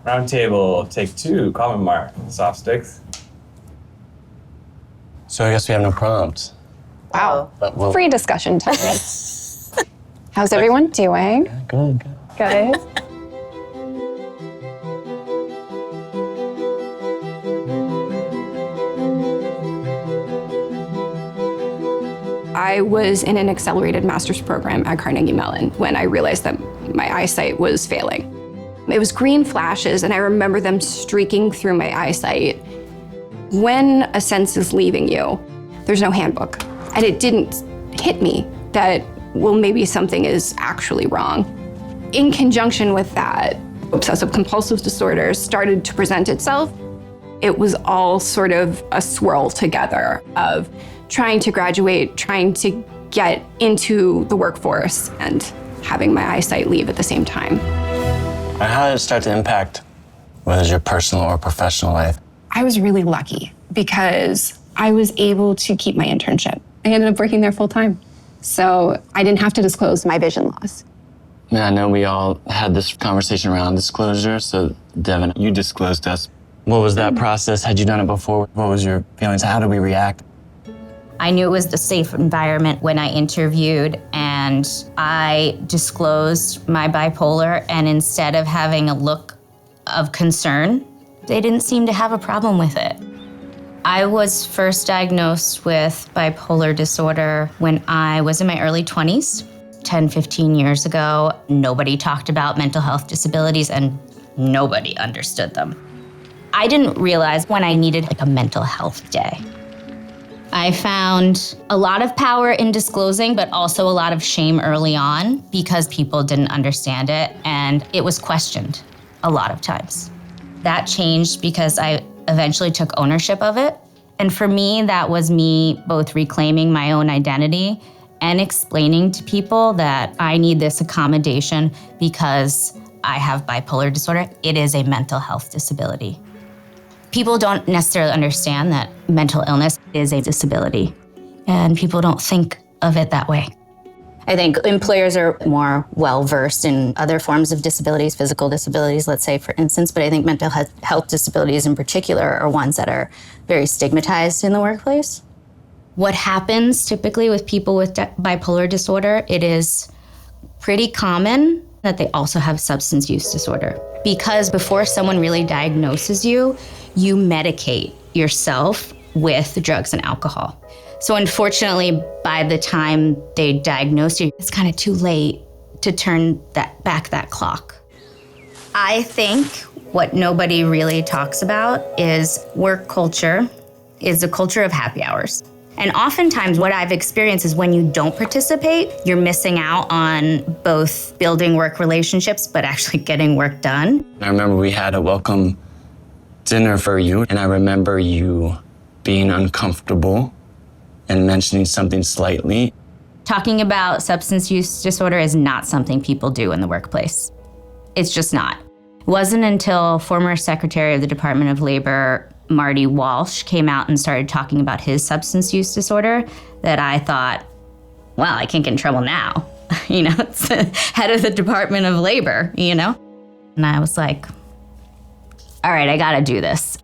Roundtable, take 2, comment mark, soft sticks. So I guess we have no prompts. Wow. Well, Free discussion time. How's everyone doing? good. Good. I was in an accelerated master's program at Carnegie Mellon when I realized that my eyesight was failing. It was green flashes, and I remember them streaking through my eyesight. When a sense is leaving you, there's no handbook. And it didn't hit me that, well, maybe something is actually wrong. In conjunction with that, obsessive compulsive disorder started to present itself. It was all sort of a swirl together of trying to graduate, trying to get into the workforce, and having my eyesight leave at the same time. How did it start to impact whether it's your personal or professional life? I was really lucky because I was able to keep my internship. I ended up working there full time. So I didn't have to disclose my vision loss. I know we all had this conversation around disclosure. So Devin, you disclosed us. What was that process? Had you done it before? What was your feelings? How did we react? I knew it was a safe environment when I interviewed, and I disclosed my bipolar, and instead of having a look of concern, they didn't seem to have a problem with it. I was first diagnosed with bipolar disorder when I was in my early 20s, 10, 15 years ago. Nobody talked about mental health disabilities, and nobody understood them. I didn't realize when I needed a mental health day. I found a lot of power in disclosing, but also a lot of shame early on because people didn't understand it, and it was questioned a lot of times. That changed because I eventually took ownership of it. And for me, that was me both reclaiming my own identity and explaining to people that I need this accommodation because I have bipolar disorder. It is a mental health disability. People don't necessarily understand that mental illness is a disability, and people don't think of it that way. I think employers are more well-versed in other forms of disabilities, physical disabilities, let's say, for instance, but I think mental health disabilities in particular are ones that are very stigmatized in the workplace. What happens typically with people with bipolar disorder, it is pretty common that they also have substance use disorder. Because before someone really diagnoses you, you medicate yourself with drugs and alcohol. So unfortunately, by the time they diagnose you, it's kind of too late to turn back that clock. I think what nobody really talks about is work culture is a culture of happy hours. And oftentimes what I've experienced is when you don't participate, you're missing out on both building work relationships, but actually getting work done. I remember we had a welcome dinner for you, and I remember you being uncomfortable and mentioning something slightly. Talking about substance use disorder is not something people do in the workplace. It's just not. It wasn't until former Secretary of the Department of Labor, Marty Walsh, came out and started talking about his substance use disorder that I thought, well, I can't get in trouble now. It's the head of the Department of Labor, And I was like, all right, I gotta do this.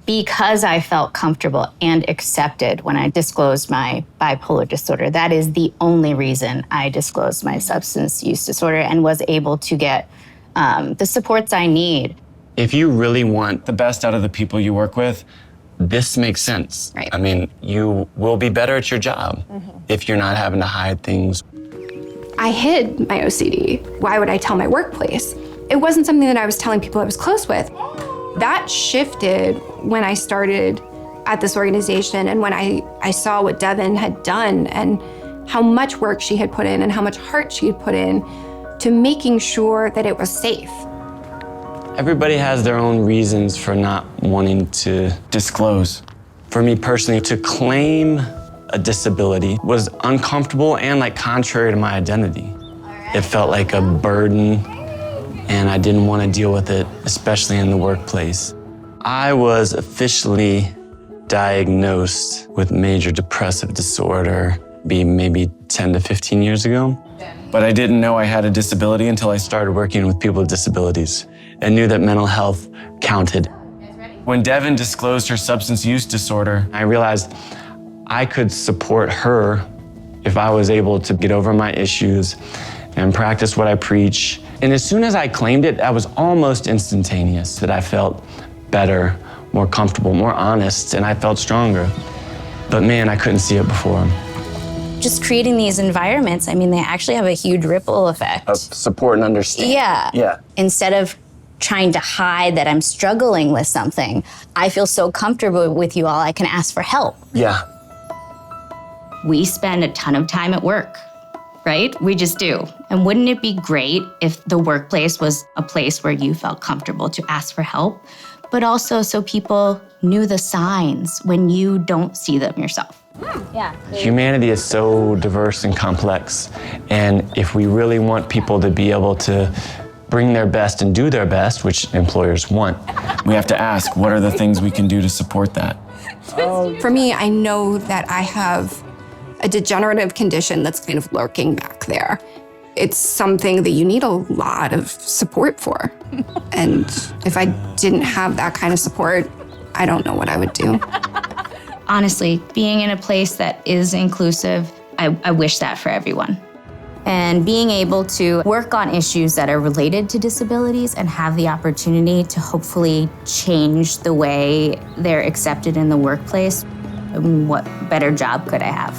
Because I felt comfortable and accepted when I disclosed my bipolar disorder. That is the only reason I disclosed my substance use disorder and was able to get the supports I need. If you really want the best out of the people you work with, this makes sense. Right. I mean, you will be better at your job if you're not having to hide things. I hid my OCD. Why would I tell my workplace? It wasn't something that I was telling people I was close with. That shifted when I started at this organization and when I saw what Devin had done and how much work she had put in and how much heart she had put in to making sure that it was safe. Everybody has their own reasons for not wanting to disclose. For me personally, to claim a disability was uncomfortable and contrary to my identity. It felt like a burden, and I didn't want to deal with it, especially in the workplace. I was officially diagnosed with major depressive disorder maybe 10 to 15 years ago. But I didn't know I had a disability until I started working with people with disabilities. and knew that mental health counted. When Devin disclosed her substance use disorder, I realized I could support her if I was able to get over my issues and practice what I preach. And as soon as I claimed it, that was almost instantaneous, that I felt better, more comfortable, more honest, and I felt stronger. But man, I couldn't see it before. Just creating these environments, I mean, they actually have a huge ripple effect. Of support and understanding. Yeah. Instead of trying to hide that I'm struggling with something, I feel so comfortable with you all, I can ask for help. Yeah. We spend a ton of time at work, right? We just do. And wouldn't it be great if the workplace was a place where you felt comfortable to ask for help, but also so people knew the signs when you don't see them yourself? Yeah. Humanity is so diverse and complex, and if we really want people to be able to bring their best and do their best, which employers want, we have to ask, what are the things we can do to support that? For me, I know that I have a degenerative condition that's kind of lurking back there. It's something that you need a lot of support for. And if I didn't have that kind of support, I don't know what I would do. Honestly, being in a place that is inclusive, I wish that for everyone. And being able to work on issues that are related to disabilities and have the opportunity to hopefully change the way they're accepted in the workplace, what better job could I have?